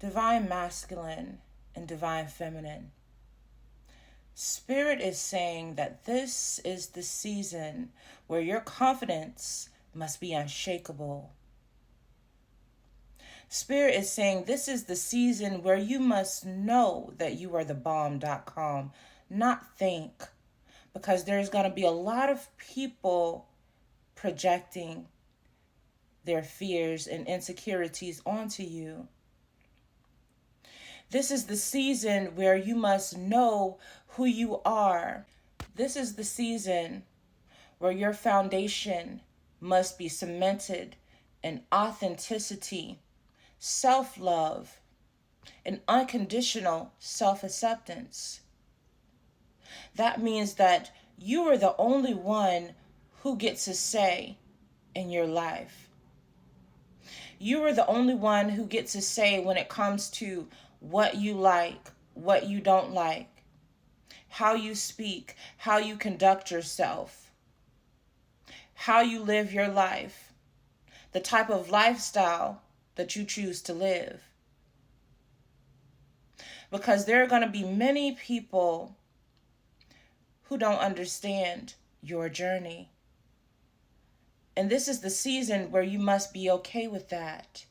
divine masculine and divine feminine. Spirit is saying that this is the season where your confidence must be unshakable. Spirit is saying this is the season where you must know that you are the bomb.com, not think, because there's going to be a lot of people projecting their fears and insecurities onto you. This is the season where you must know who you are. This is the season where your foundation must be cemented in authenticity, self-love, and unconditional self-acceptance. That means that you are the only one who gets a say in your life. You are the only one who gets a say when it comes to what you like, what you don't like, how you speak, how you conduct yourself, how you live your life, the type of lifestyle that you choose to live. Because there are going to be many people who don't understand your journey. And this is the season where you must be okay with that.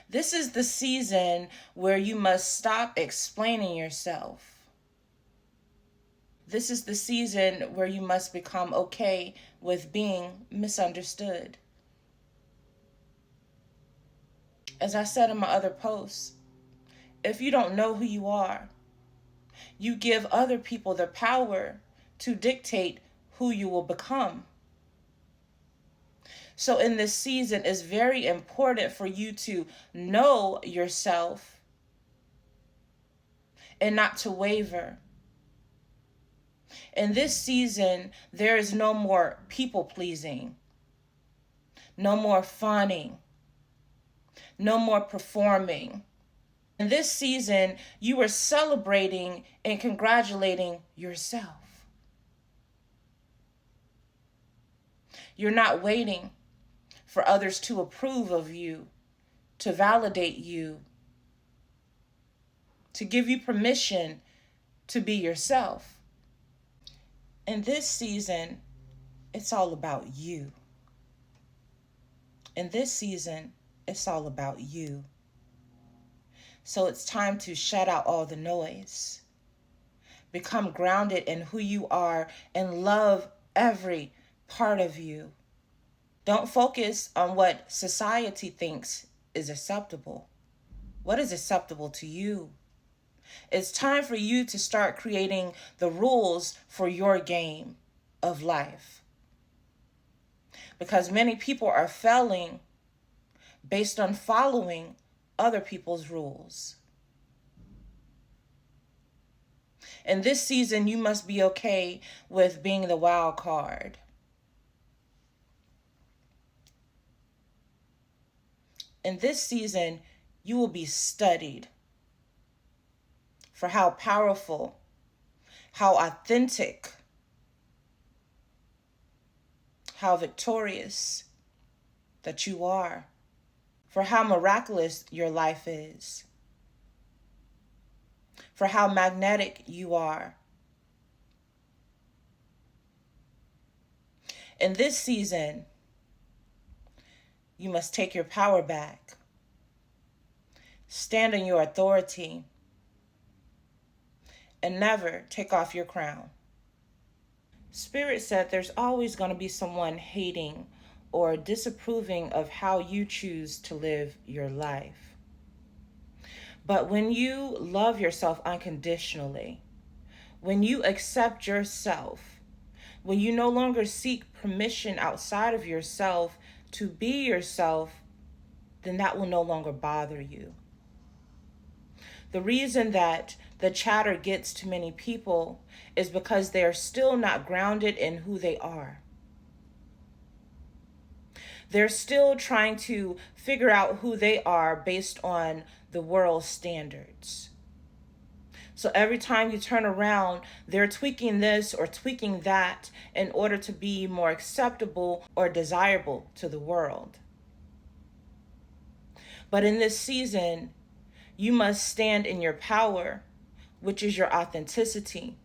This is the season where you must stop explaining yourself. This is the season where you must become okay with being misunderstood. As I said in my other posts, if you don't know who you are, you give other people the power to dictate who you will become. So in this season, it's very important for you to know yourself and not to waver. In this season, there is no more people pleasing, no more fawning, no more performing. In this season, you are celebrating and congratulating yourself. You're not waiting for others to approve of you, to validate you, to give you permission to be yourself. In this season, it's all about you. In this season, it's all about you. So it's time to shut out all the noise. Become grounded in who you are and love every part of you. Don't focus on what society thinks is acceptable. What is acceptable to you? It's time for you to start creating the rules for your game of life. Because many people are failing based on following other people's rules. In this season, you must be okay with being the wild card. In this season, you will be studied for how powerful, how authentic, how victorious that you are, for how miraculous your life is, for how magnetic you are. In this season, you must take your power back. Stand in your authority and never take off your crown. Spirit said there's always going to be someone hating or disapproving of how you choose to live your life. But when you love yourself unconditionally, when you accept yourself, when you no longer seek permission outside of yourself to be yourself, then that will no longer bother you. The reason that the chatter gets to many people is because they are still not grounded in who they are. They're still trying to figure out who they are based on the world's standards. So every time you turn around, they're tweaking this or tweaking that in order to be more acceptable or desirable to the world. But in this season, you must stand in your power, which is your authenticity.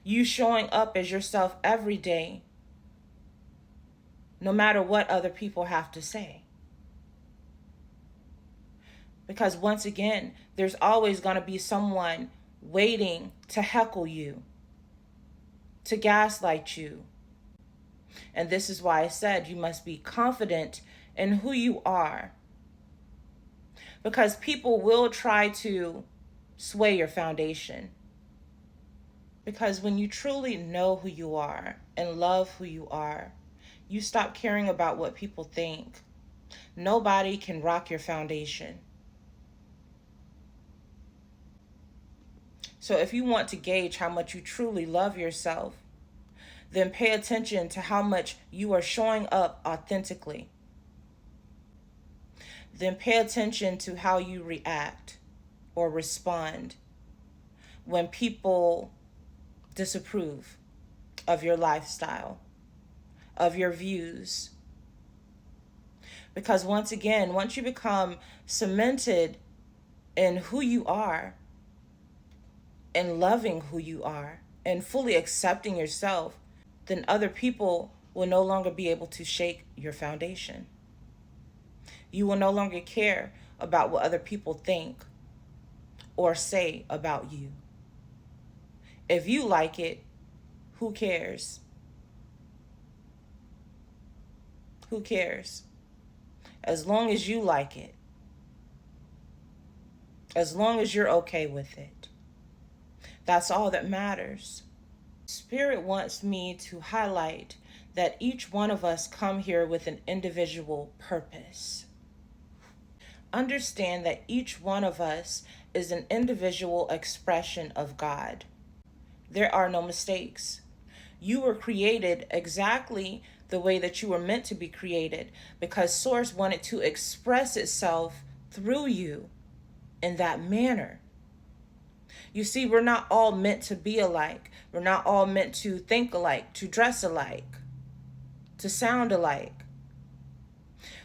You showing up as yourself every day, no matter what other people have to say. Because once again, there's always going to be someone waiting to heckle you, to gaslight you. And this is why I said you must be confident in who you are. Because people will try to sway your foundation. Because when you truly know who you are and love who you are, you stop caring about what people think. Nobody can rock your foundation. So if you want to gauge how much you truly love yourself, then pay attention to how much you are showing up authentically. Then pay attention to how you react or respond when people disapprove of your lifestyle, of your views. Because once again, once you become cemented in who you are, and loving who you are, and fully accepting yourself, then other people will no longer be able to shake your foundation. You will no longer care about what other people think or say about you. If you like it, who cares? Who cares? As long as you like it. As long as you're okay with it. That's all that matters. Spirit wants me to highlight that each one of us come here with an individual purpose. Understand that each one of us is an individual expression of God. There are no mistakes. You were created exactly the way that you were meant to be created, because Source wanted to express itself through you in that manner. You see, we're not all meant to be alike. We're not all meant to think alike, to dress alike, to sound alike.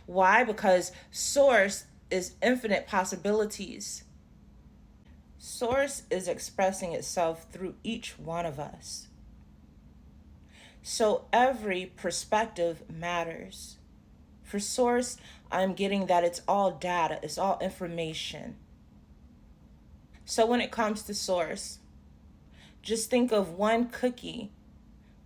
Why? Because Source is infinite possibilities. Source is expressing itself through each one of us. So every perspective matters. For Source, I'm getting that it's all data, it's all information. So when it comes to Source, just think of one cookie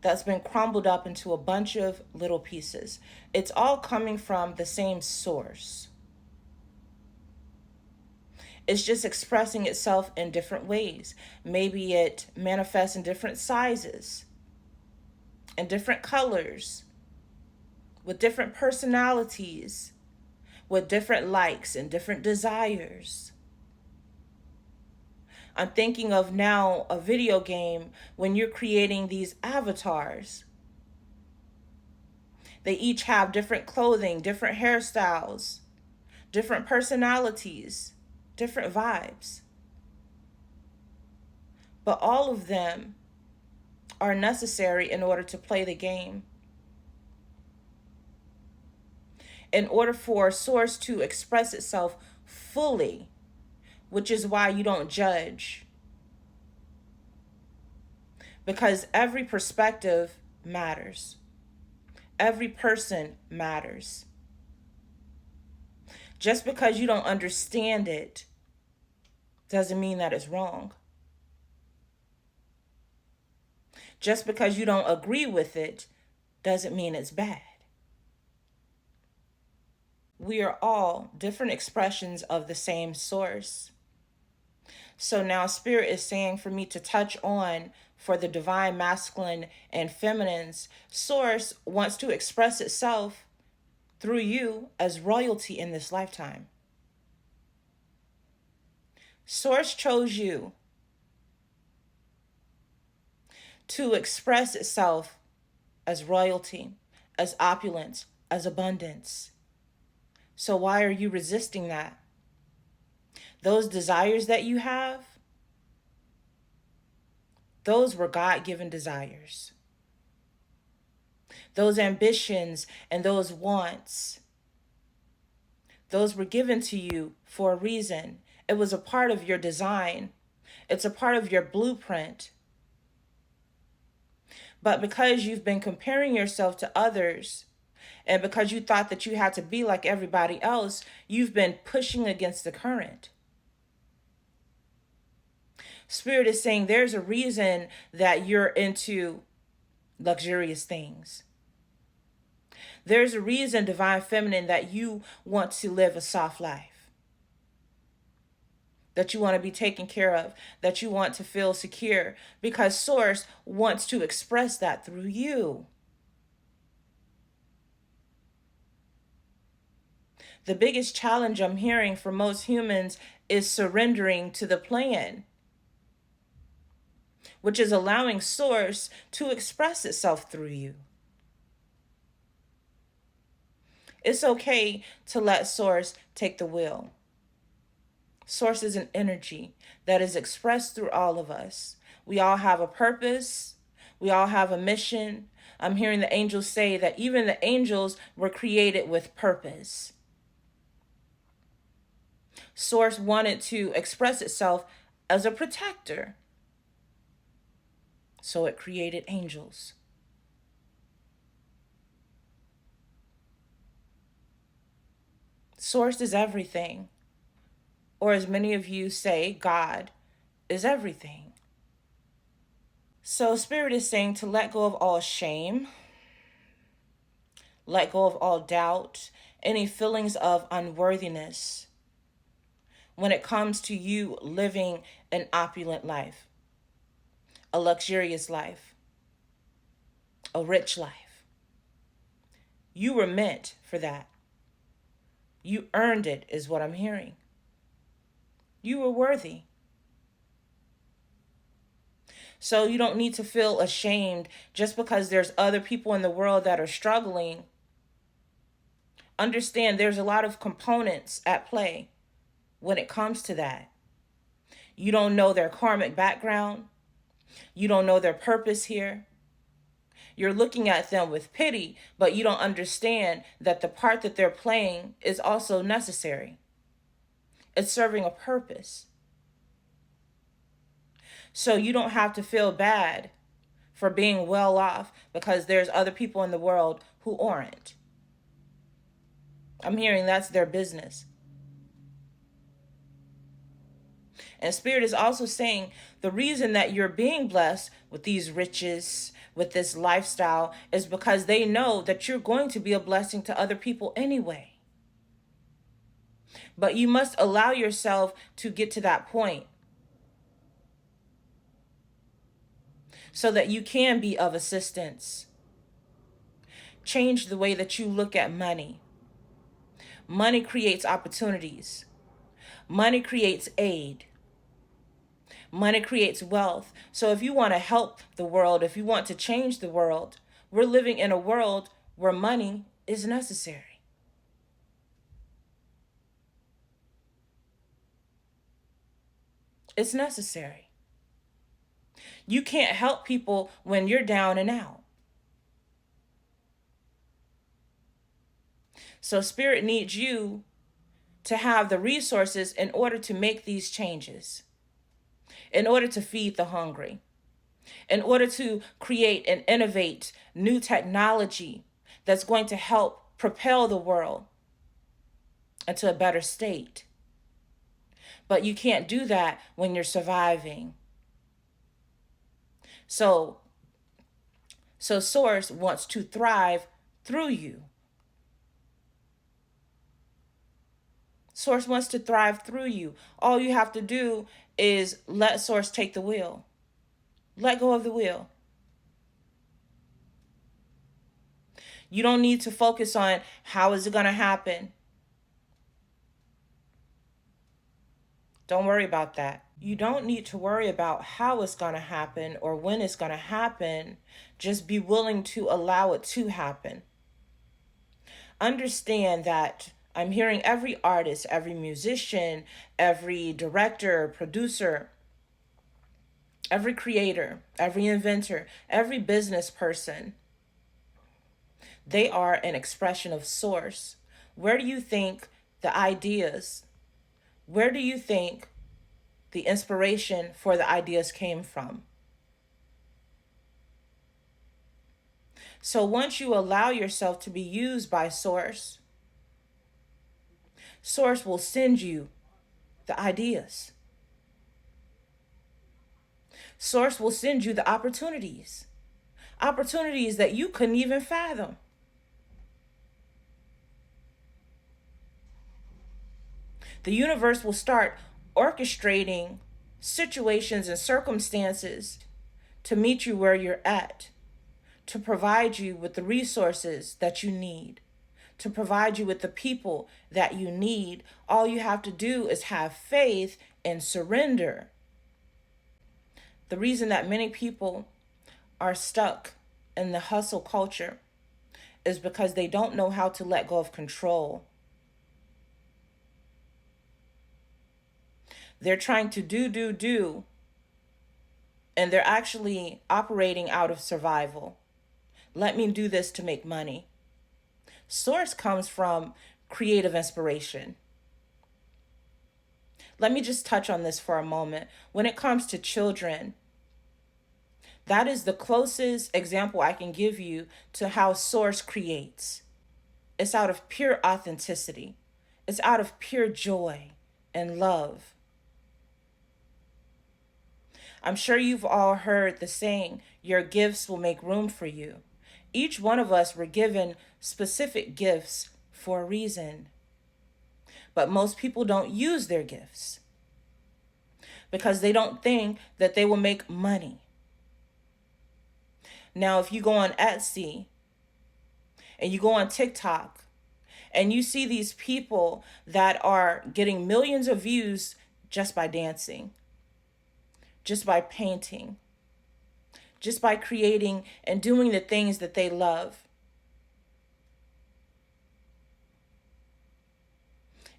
that's been crumbled up into a bunch of little pieces. It's all coming from the same source. It's just expressing itself in different ways. Maybe it manifests in different sizes, in different colors, with different personalities, with different likes and different desires. I'm thinking of now a video game when you're creating these avatars. They each have different clothing, different hairstyles, different personalities, different vibes. But all of them are necessary in order to play the game. In order for Source to express itself fully, which is why you don't judge. Because every perspective matters. Every person matters. Just because you don't understand it doesn't mean that it's wrong. Just because you don't agree with it doesn't mean it's bad. We are all different expressions of the same source. So now Spirit is saying for me to touch on, for the divine masculine and feminines, Source wants to express itself through you as royalty in this lifetime. Source chose you to express itself as royalty, as opulence, as abundance. So why are you resisting that? Those desires that you have, those were God-given desires. Those ambitions and those wants, Those were given to you for a reason. It was a part of your design. It's a part of your blueprint. But because you've been comparing yourself to others, and because you thought that you had to be like everybody else, you've been pushing against the current. Spirit is saying there's a reason that you're into luxurious things. There's a reason, Divine Feminine, that you want to live a soft life, that you want to be taken care of, that you want to feel secure, because Source wants to express that through you. The biggest challenge I'm hearing for most humans is surrendering to the plan, which is allowing Source to express itself through you. It's okay to let Source take the wheel. Source is an energy that is expressed through all of us. We all have a purpose. We all have a mission. I'm hearing the angels say that even the angels were created with purpose. Source wanted to express itself as a protector, so it created angels. Source is everything. Or as many of you say, God is everything. So Spirit is saying to let go of all shame, let go of all doubt, any feelings of unworthiness when it comes to you living an opulent life, a luxurious life, a rich life. You were meant for that. You earned it, is what I'm hearing. You were worthy. So you don't need to feel ashamed just because there's other people in the world that are struggling. Understand there's a lot of components at play when it comes to that. You don't know their karmic background. You don't know their purpose here. You're looking at them with pity, but you don't understand that the part that they're playing is also necessary. It's serving a purpose. So you don't have to feel bad for being well off because there's other people in the world who aren't. I'm hearing that's their business. And Spirit is also saying the reason that you're being blessed with these riches, with this lifestyle, is because they know that you're going to be a blessing to other people anyway. But you must allow yourself to get to that point so that you can be of assistance. Change the way that you look at money. Money creates opportunities. Money creates aid. Money creates wealth. So if you want to help the world, if you want to change the world, we're living in a world where money is necessary. It's necessary. You can't help people when you're down and out. So Spirit needs you to have the resources in order to make these changes, in order to feed the hungry, in order to create and innovate new technology that's going to help propel the world into a better state. But you can't do that when you're surviving. So Source wants to thrive through you. Source wants to thrive through you. All you have to do is let Source take the wheel. Let go of the wheel. You don't need to focus on how is it going to happen. Don't worry about that. You don't need to worry about how it's going to happen or when it's going to happen. Just be willing to allow it to happen. Understand that I'm hearing every artist, every musician, every director, producer, every creator, every inventor, every business person. They are an expression of Source. Where do you think the ideas, where do you think the inspiration for the ideas came from? So once you allow yourself to be used by Source, Source will send you the ideas. Source will send you the opportunities that you couldn't even fathom. The universe will start orchestrating situations and circumstances to meet you where you're at, to provide you with the resources that you need, to provide you with the people that you need. All you have to do is have faith and surrender. The reason that many people are stuck in the hustle culture is because they don't know how to let go of control. They're trying to do, and they're actually operating out of survival. Let me do this to make money. Source comes from creative inspiration. Let me just touch on this for a moment. When it comes to children, that is the closest example I can give you to how Source creates. It's out of pure authenticity. It's out of pure joy and love. I'm sure you've all heard the saying, your gifts will make room for you. Each one of us were given specific gifts for a reason. But most people don't use their gifts because they don't think that they will make money. Now, if you go on Etsy and you go on TikTok and you see these people that are getting millions of views just by dancing, just by painting, just by creating and doing the things that they love.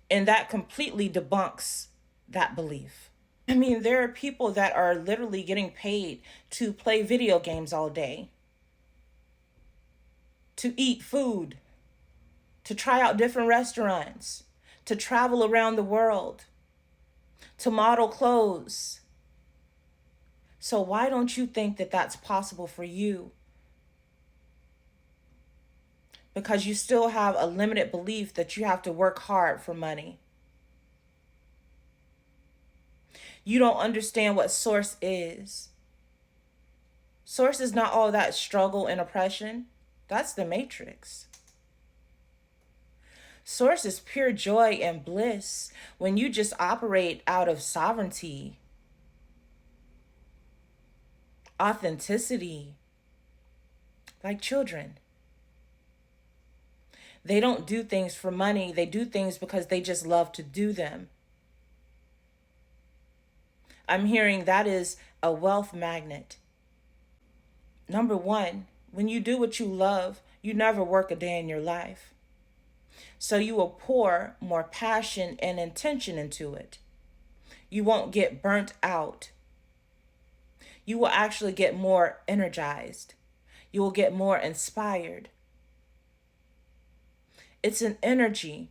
And that completely debunks that belief. I mean, there are people that are literally getting paid to play video games all day, to eat food, to try out different restaurants, to travel around the world, to model clothes. So why don't you think that that's possible for you? Because you still have a limited belief that you have to work hard for money. You don't understand what Source is. Source is not all that struggle and oppression. That's the Matrix. Source is pure joy and bliss when you just operate out of sovereignty, authenticity, like children. They don't do things for money. They do things because they just love to do them. I'm hearing that is a wealth magnet. Number one, when you do what you love, you never work a day in your life. So you will pour more passion and intention into it. You won't get burnt out. You will actually get more energized. You will get more inspired. It's an energy.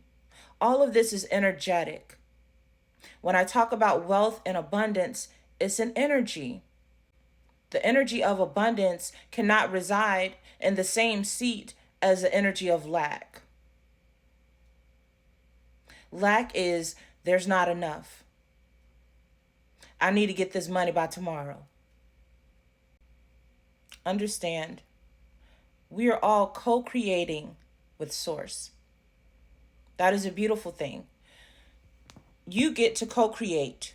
All of this is energetic. When I talk about wealth and abundance, it's an energy. The energy of abundance cannot reside in the same seat as the energy of lack. Lack is there's not enough. I need to get this money by tomorrow. Understand, we are all co-creating with Source. That is a beautiful thing. You get to co-create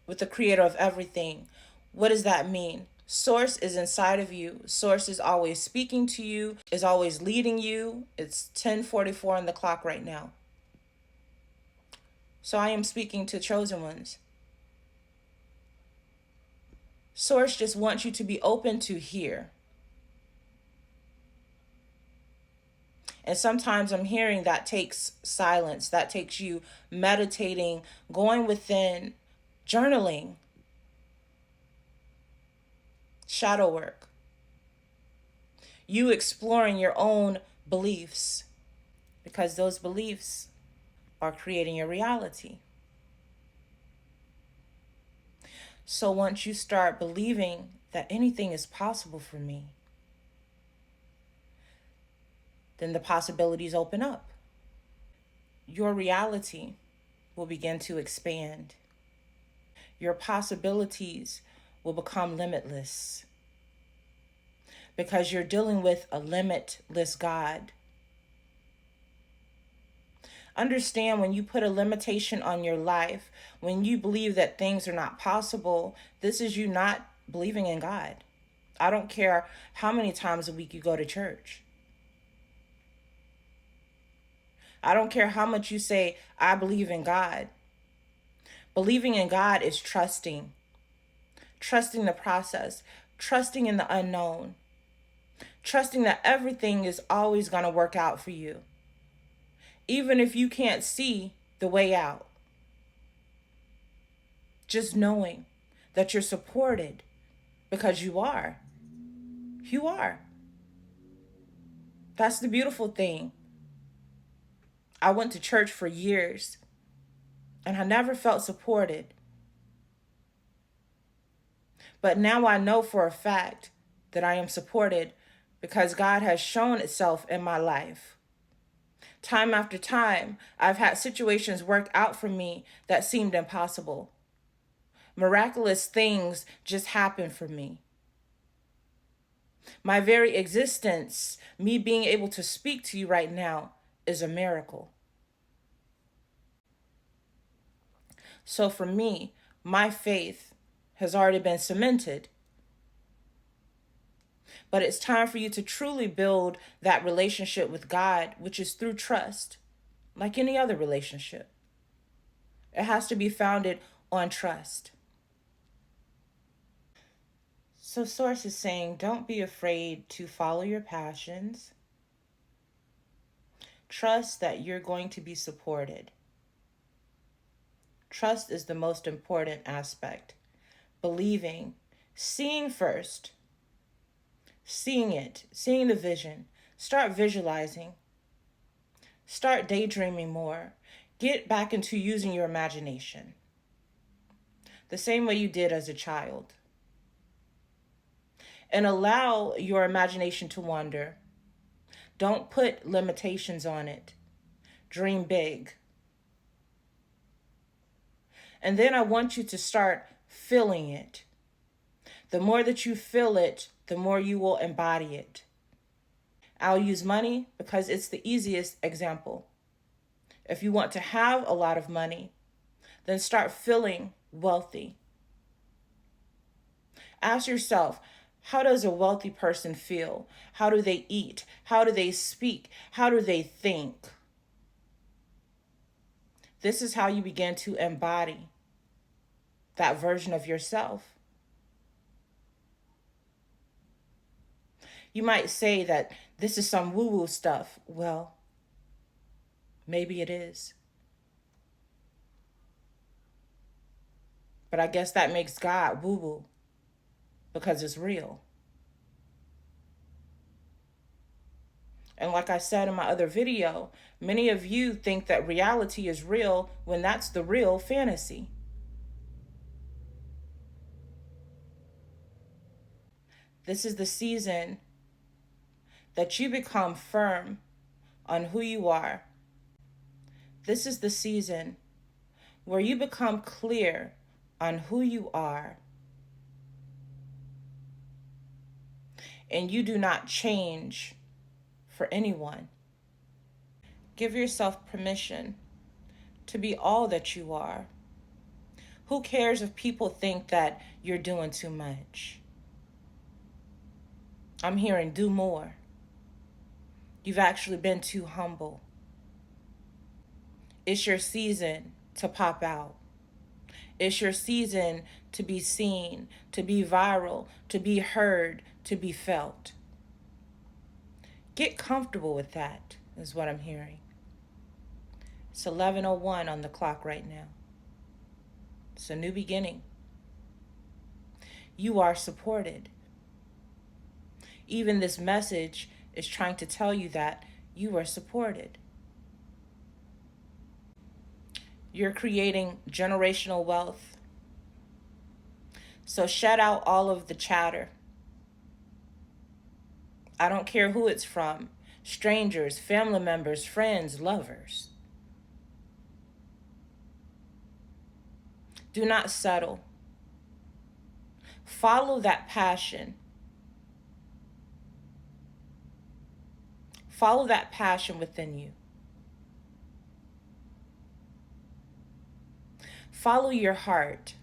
with the creator of everything. What does that mean? Source is inside of you. Source is always speaking to you, is always leading you. It's 10:44 on the clock right now. So I am speaking to chosen ones. Source just wants you to be open to hear. And sometimes I'm hearing that takes silence, that takes you meditating, going within, journaling, shadow work, you exploring your own beliefs, because those beliefs are creating your reality. So once you start believing that anything is possible for me, then the possibilities open up. Your reality will begin to expand. Your possibilities will become limitless because you're dealing with a limitless God. Understand, when you put a limitation on your life, when you believe that things are not possible, this is you not believing in God. I don't care how many times a week you go to church. I don't care how much you say, I believe in God. Believing in God is trusting the process, trusting in the unknown, trusting that everything is always going to work out for you, even if you can't see the way out. Just knowing that you're supported because you are. You are. That's the beautiful thing. I went to church for years and I never felt supported. But now I know for a fact that I am supported because God has shown itself in my life. Time after time, I've had situations work out for me that seemed impossible. Miraculous things just happen for me. My very existence, me being able to speak to you right now, is a miracle. So for me, my faith has already been cemented. But it's time for you to truly build that relationship with God, which is through trust, like any other relationship. It has to be founded on trust. So Source is saying, don't be afraid to follow your passions. Trust that you're going to be supported. Trust is the most important aspect. Believing, seeing first, seeing it, seeing the vision. Start visualizing. Start daydreaming more. Get back into using your imagination the same way you did as a child. And allow your imagination to wander. Don't put limitations on it. Dream big. And then I want you to start feeling it. The more that you feel it, the more you will embody it. I'll use money because it's the easiest example. If you want to have a lot of money, then start feeling wealthy. Ask yourself, how does a wealthy person feel? How do they eat? How do they speak? How do they think? This is how you begin to embody that version of yourself. You might say that this is some woo-woo stuff. Well, maybe it is. But I guess that makes God woo-woo because it's real. And like I said in my other video, many of you think that reality is real when that's the real fantasy. This is the season that you become firm on who you are. This is the season where you become clear on who you are. And you do not change for anyone. Give yourself permission to be all that you are. Who cares if people think that you're doing too much? I'm hearing do more. You've actually been too humble. It's your season to pop out. It's your season to be seen, to be viral, to be heard, to be felt. Get comfortable with that, is what I'm hearing. It's 11:01 on the clock right now. It's a new beginning. You are supported. Even this message is trying to tell you that you are supported. You're creating generational wealth. So shut out all of the chatter. I don't care who it's from. Strangers, family members, friends, lovers. Do not settle. Follow that passion. Follow that passion within you. Follow your heart.